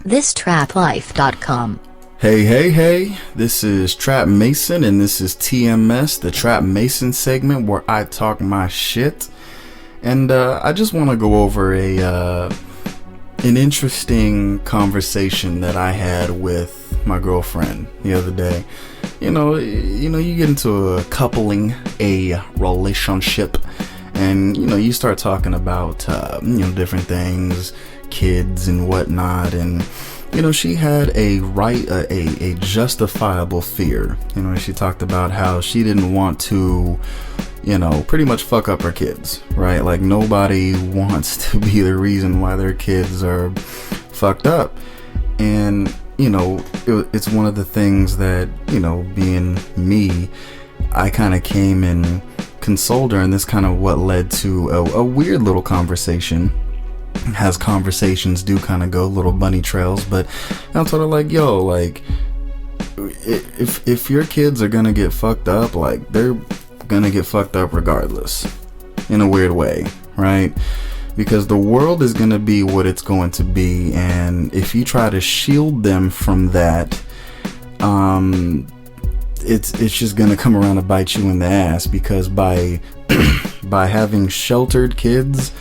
ThisTrapLife.com. Hey, this is Trap Mason, and this is TMS, the Trap Mason segment where I talk my shit. And I just want to go over an interesting conversation that I had with my girlfriend the other day. You know, you get into a relationship, and you start talking about different things, kids and whatnot, and she had a justifiable fear. She talked about how she didn't want to, pretty much fuck up her kids, right? Like, nobody wants to be the reason why their kids are fucked up. And, it's one of the things that, being me, I kind of came and consoled her, and this kind of what led to a weird little conversation. As conversations do kind of go, little bunny trails, but I told her, like, yo, like, if your kids are gonna get fucked up, like, they're gonna get fucked up regardless, in a weird way, right? Because the world is gonna be what it's going to be, and if you try to shield them from that, it's just gonna come around and bite you in the ass, because by having sheltered kids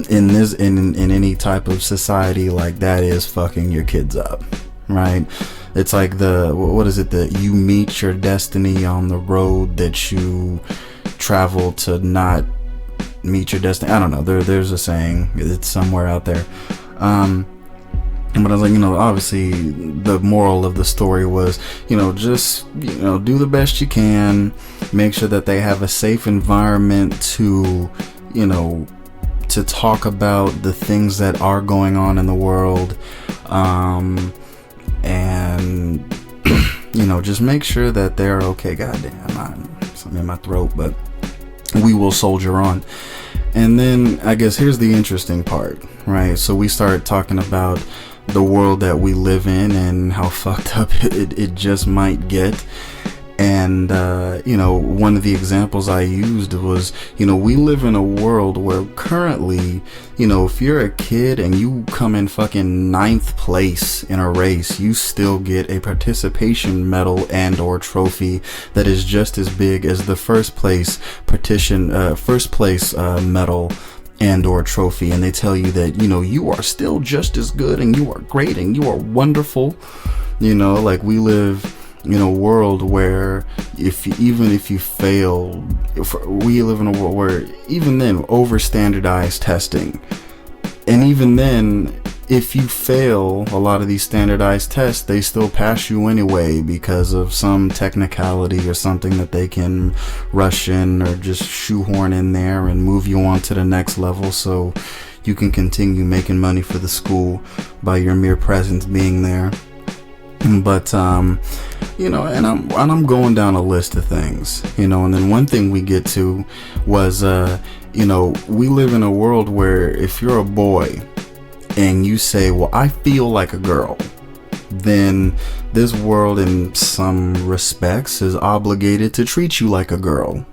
in any type of society, like, that is fucking your kids up, right? It's like what is it, that you meet your destiny on the road that you travel to not meet your destiny. I don't know, there's a saying, it's somewhere out there. But I was like, obviously the moral of the story was, just do the best you can, make sure that they have a safe environment to to talk about the things that are going on in the world, and just make sure that they're okay. Goddamn, something in my throat, but we will soldier on. And then I guess here's the interesting part, right? So we start talking about the world that we live in and how fucked up it just might get. And one of the examples I used was, we live in a world where currently, if you're a kid and you come in fucking 9th place in a race, you still get a participation medal and or trophy that is just as big as the first place medal and or trophy. And they tell you that, you are still just as good, and you are great, and you are wonderful. Like, we live in a world where even if you fail, we live in a world where even then over standardized testing, and even then if you fail a lot of these standardized tests, they still pass you anyway because of some technicality or something that they can rush in or just shoehorn in there and move you on to the next level so you can continue making money for the school by your mere presence being there. But and I'm going down a list of things, and then one thing we get to was we live in a world where if you're a boy and you say, well, I feel like a girl, then this world in some respects is obligated to treat you like a girl.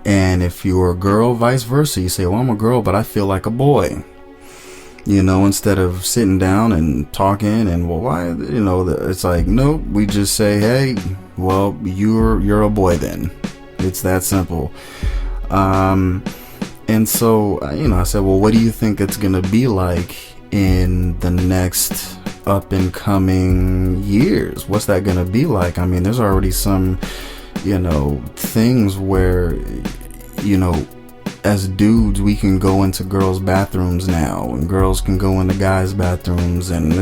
And if you're a girl, vice versa, you say, well, I'm a girl but I feel like a boy. Instead of sitting down and talking and, well, why, it's like, nope, we just say, hey, well, you're a boy then. It's that simple. And so, I said, well, what do you think it's going to be like in the next up and coming years? What's that going to be like? I mean, there's already some, things where, as dudes, we can go into girls' bathrooms now, and girls can go into guys' bathrooms, and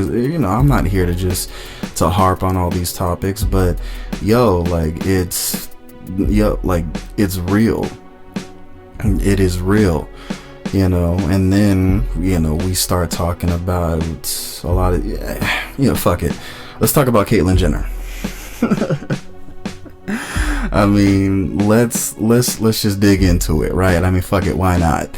I'm not here to harp on all these topics, but it's real. It is real, and then we start talking about a lot of fuck it. Let's talk about Caitlyn Jenner. I mean, let's just dig into it, right? I mean, fuck it, why not?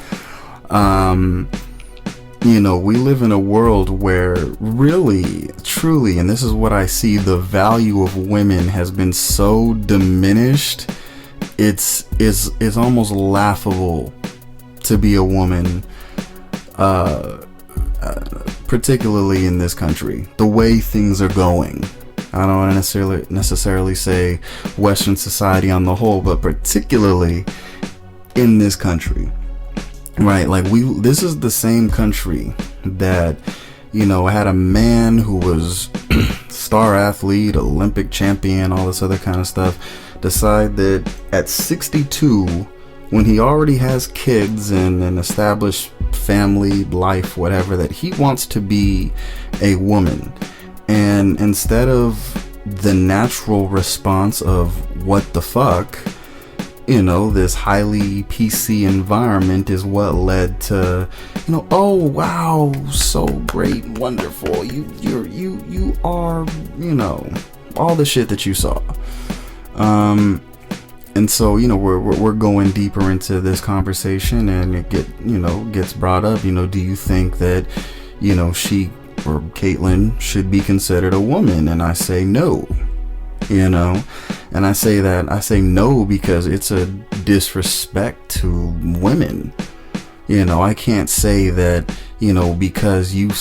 We live in a world where really, truly, and this is what I see, the value of women has been so diminished. It's almost laughable to be a woman. particularly in this country, the way things are going. I don't want to necessarily say Western society on the whole, but particularly in this country, right? Like this is the same country that, you know, had a man who was star athlete, Olympic champion, all this other kind of stuff, decide that at 62, when he already has kids and an established family life, whatever, that he wants to be a woman. And instead of the natural response of what the fuck, you know, this highly PC environment is what led to, you know, oh wow, so great, wonderful, you are, you know, all the shit that you saw. And so, you know, we're going deeper into this conversation, and it gets brought up, you know, do you think that, you know, she or Caitlyn should be considered a woman? And I say no, you know, and I say no because it's a disrespect to women. You know, I can't say that, you know, because you've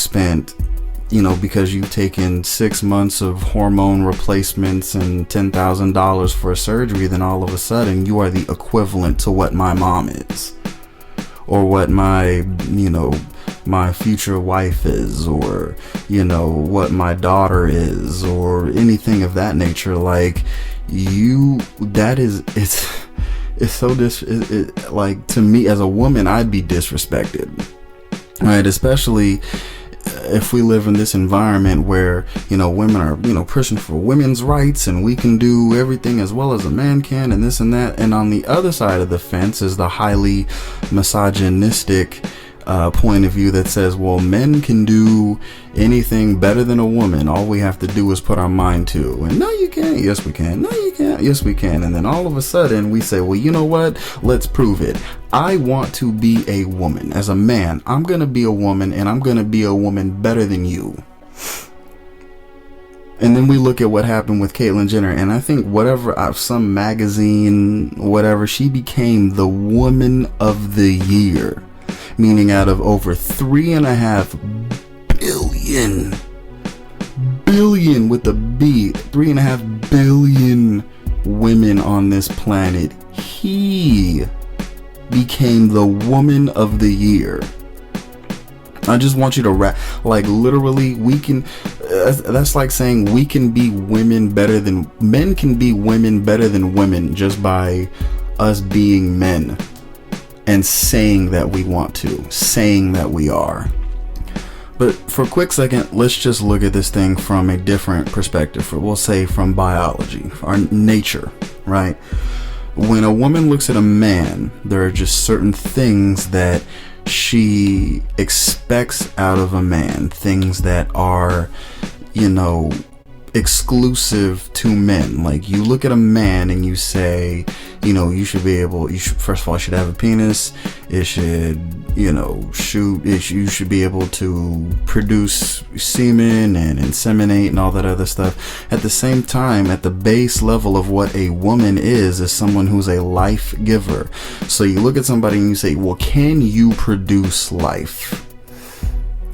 taken 6 months of hormone replacements and $10,000 for a surgery, then all of a sudden you are the equivalent to what my mom is, or what my future wife is, or, you know, what my daughter is, or anything of that nature. Like, it's so like, to me as a woman, I'd be disrespected, right? Especially if we live in this environment where, you know, women are, you know, pushing for women's rights and we can do everything as well as a man can, and this and that. And on the other side of the fence is the highly misogynistic point of view that says, well, men can do anything better than a woman. All we have to do is put our mind to. And no, you can't. Yes, we can. No, you can't. Yes, we can. And then all of a sudden we say, well, you know what? Let's prove it. I want to be a woman. As a man, I'm going to be a woman, and I'm going to be a woman better than you. And then we look at what happened with Caitlyn Jenner, and I think some magazine, whatever, she became the Woman of the Year. Meaning out of over 3.5 billion with a B, 3.5 billion women on this planet, he became the Woman of the Year. I just want you to like, literally, we can, that's like saying we can be men can be women better than women just by us being men. And saying that we want to, saying that we are. But for a quick second, let's just look at this thing from a different perspective. We'll say from biology, our nature, right? When a woman looks at a man, there are just certain things that she expects out of a man. Things that are, you know, exclusive to men. Like, you look at a man and you say, you know, first of all, it should have a penis. It should, you know, you should be able to produce semen and inseminate and all that other stuff. At the same time, at the base level of what a woman is someone who's a life giver. So you look at somebody and you say, well, can you produce life?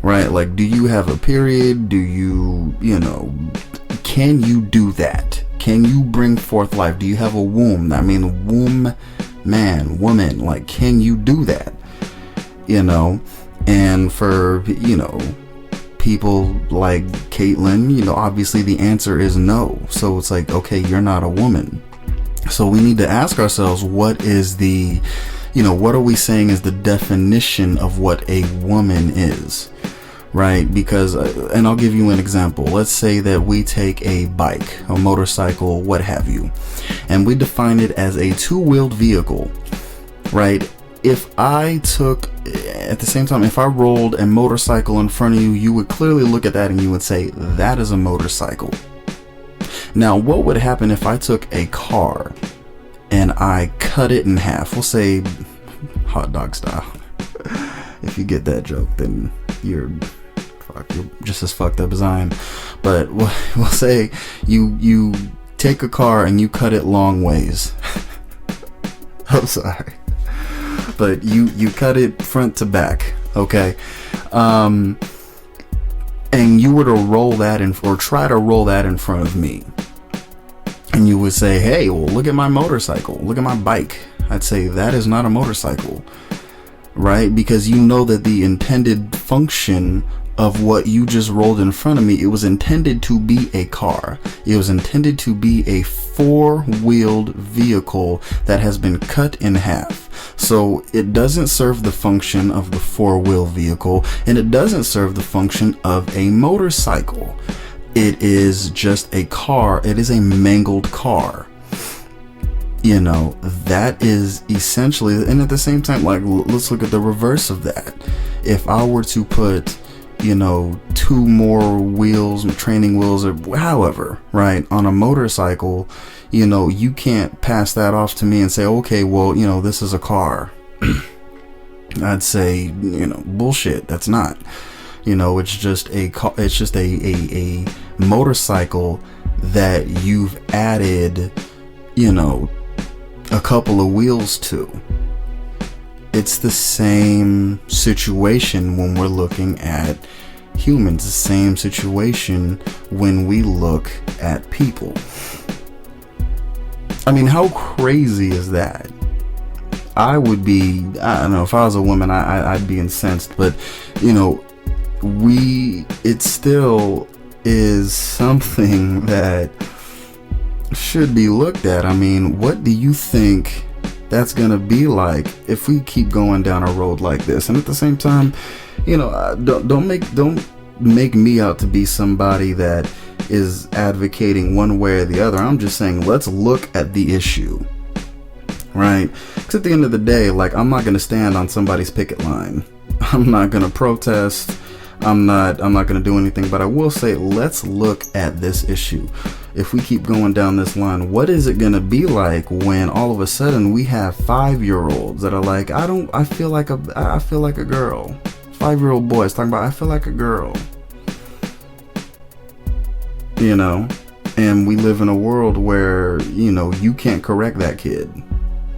Right? Like, do you have a period? Do you, you know, can you do that? Can you bring forth life? Do you have a womb? I mean, womb, man, woman, like, can you do that? You know, and for, you know, people like Caitlyn, you know, obviously the answer is no. So it's like, okay, you're not a woman. So we need to ask ourselves, what is the, you know, what are we saying is the definition of what a woman is? Right? Because, and I'll give you an example. Let's say that we take a bike, a motorcycle, what have you, and we define it as a two-wheeled vehicle, right? If I took, at the same time, if I rolled a motorcycle in front of you, you would clearly look at that and you would say, that is a motorcycle. Now, what would happen if I took a car and I cut it in half? We'll say hot dog style. If you get that joke, then you're just as fucked up as I am. But we'll say you take a car and you cut it long ways. I'm sorry, but you cut it front to back, okay? and you were to roll that in, or try to roll that in front of me, and you would say, hey, well, look at my motorcycle, look at my bike, I'd say that is not a motorcycle, right? Because you know that the intended function of what you just rolled in front of me, it was intended to be a car. It was intended to be a four-wheeled vehicle that has been cut in half. So it doesn't serve the function of the four-wheel vehicle, and it doesn't serve the function of a motorcycle. It is just a car. It is a mangled car. You know, that is essentially, and at the same time, like, let's look at the reverse of that. If I were to put, you know, two more wheels, training wheels, or however, right, on a motorcycle, you know, you can't pass that off to me and say, okay, well, you know, this is a car. I'd say, you know, bullshit. That's not, you know, it's just a car. It's just a motorcycle that you've added, you know, a couple of wheels to. It's the same situation when we're looking at humans, the same situation when we look at people. I mean, how crazy is that? I don't know, if I was a woman, I'd be incensed, but, you know, it still is something that should be looked at. I mean, what do you think that's gonna be like if we keep going down a road like this? And at the same time, you know, don't make me out to be somebody that is advocating one way or the other. I'm just saying, let's look at the issue, right? Because at the end of the day, like, I'm not gonna stand on somebody's picket line. I'm not gonna protest. I'm not gonna do anything, but I will say, let's look at this issue. If we keep going down this line, what is it gonna be like when all of a sudden we have 5-year-olds that are like, I feel like a girl. 5-year-old boys talking about, I feel like a girl. You know, and we live in a world where, you know, you can't correct that kid.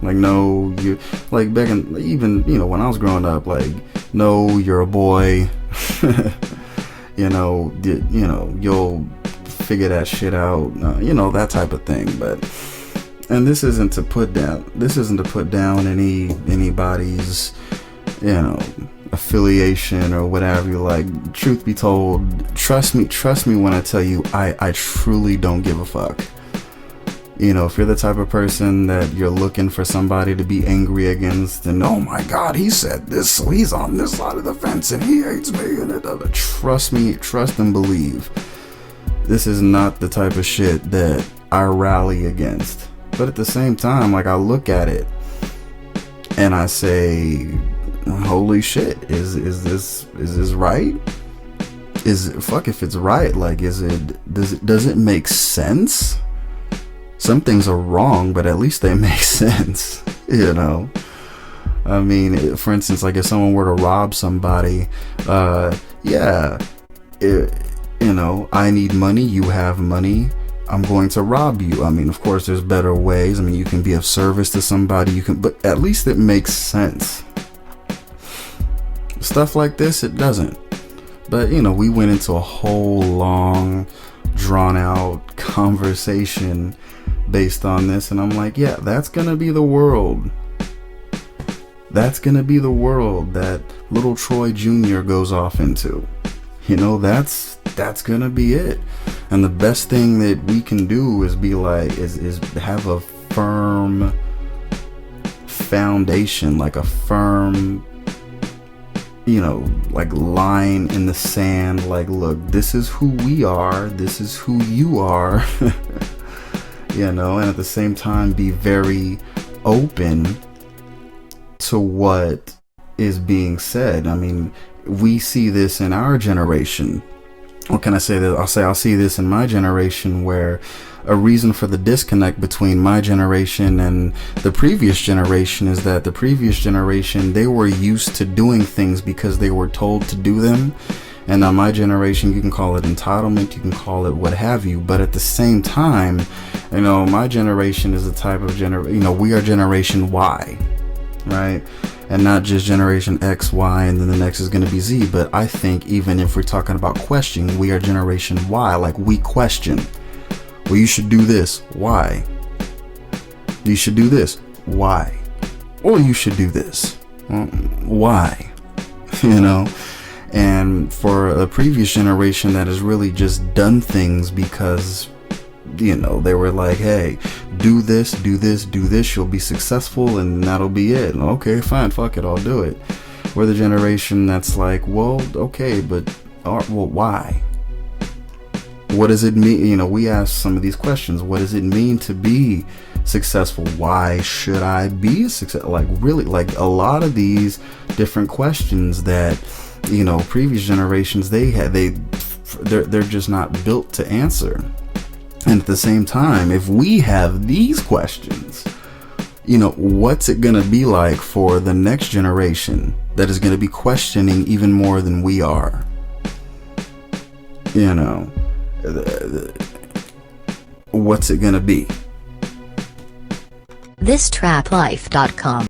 Like, no, you, like, back in, even, you know, when I was growing up, like, no, you're a boy. you know, you'll figure that shit out, you know, that type of thing. But, and this isn't to put down anybody's, you know, affiliation or whatever you like. Truth be told, trust me when I tell you, I truly don't give a fuck. You know, if you're the type of person that you're looking for somebody to be angry against, and oh my god, he said this, so he's on this side of the fence and he hates me, and trust and believe, this is not the type of shit that I rally against. But at the same time, like, I look at it and I say, holy shit, is this right? If it's right, like, does it make sense? Some things are wrong, but at least they make sense, you know? I mean, for instance, like, if someone were to rob somebody, you know, I need money, you have money, I'm going to rob you. I mean, of course, there's better ways. I mean, you can be of service to somebody, but at least it makes sense. Stuff like this, it doesn't. But, you know, we went into a whole long, drawn out conversation based on this, and I'm like, yeah, that's gonna be the world. That's gonna be the world that little Troy Jr. goes off into. You know, that's gonna be it. And the best thing that we can do is be like, is have a firm foundation, like a firm, you know, like, line in the sand. Like, look, this is who we are, this is who you are. You know, and at the same time be very open to what is being said. I mean, we see this in our generation. What can I say? That I'll see this in my generation, where a reason for the disconnect between my generation and the previous generation is that the previous generation, they were used to doing things because they were told to do them. And now my generation, you can call it entitlement, you can call it what have you, but at the same time, you know, my generation is the type of we are Generation Y, right? and not just generation X, Y, and then the next is going to be Z. But I think even if we're talking about questioning, we are generation Y. Like, we question. Well, you should do this. Why? You should do this. Why? Well, you should do this. Why? You know? And for a previous generation that has really just done things because, you know, they were like, hey, do this, do this, do this, you'll be successful, and that'll be it. Okay, fine, fuck it, I'll do it. We're the generation that's like, well, okay, but well, why? What does it mean? You know, we ask some of these questions. What does it mean to be successful? Why should I be a success? Like, really, like a lot of these different questions that, you know, previous generations, they're just not built to answer. And at the same time, if we have these questions, you know, what's it going to be like for the next generation that is going to be questioning even more than we are? You know, what's it going to be? ThisTrapLife.com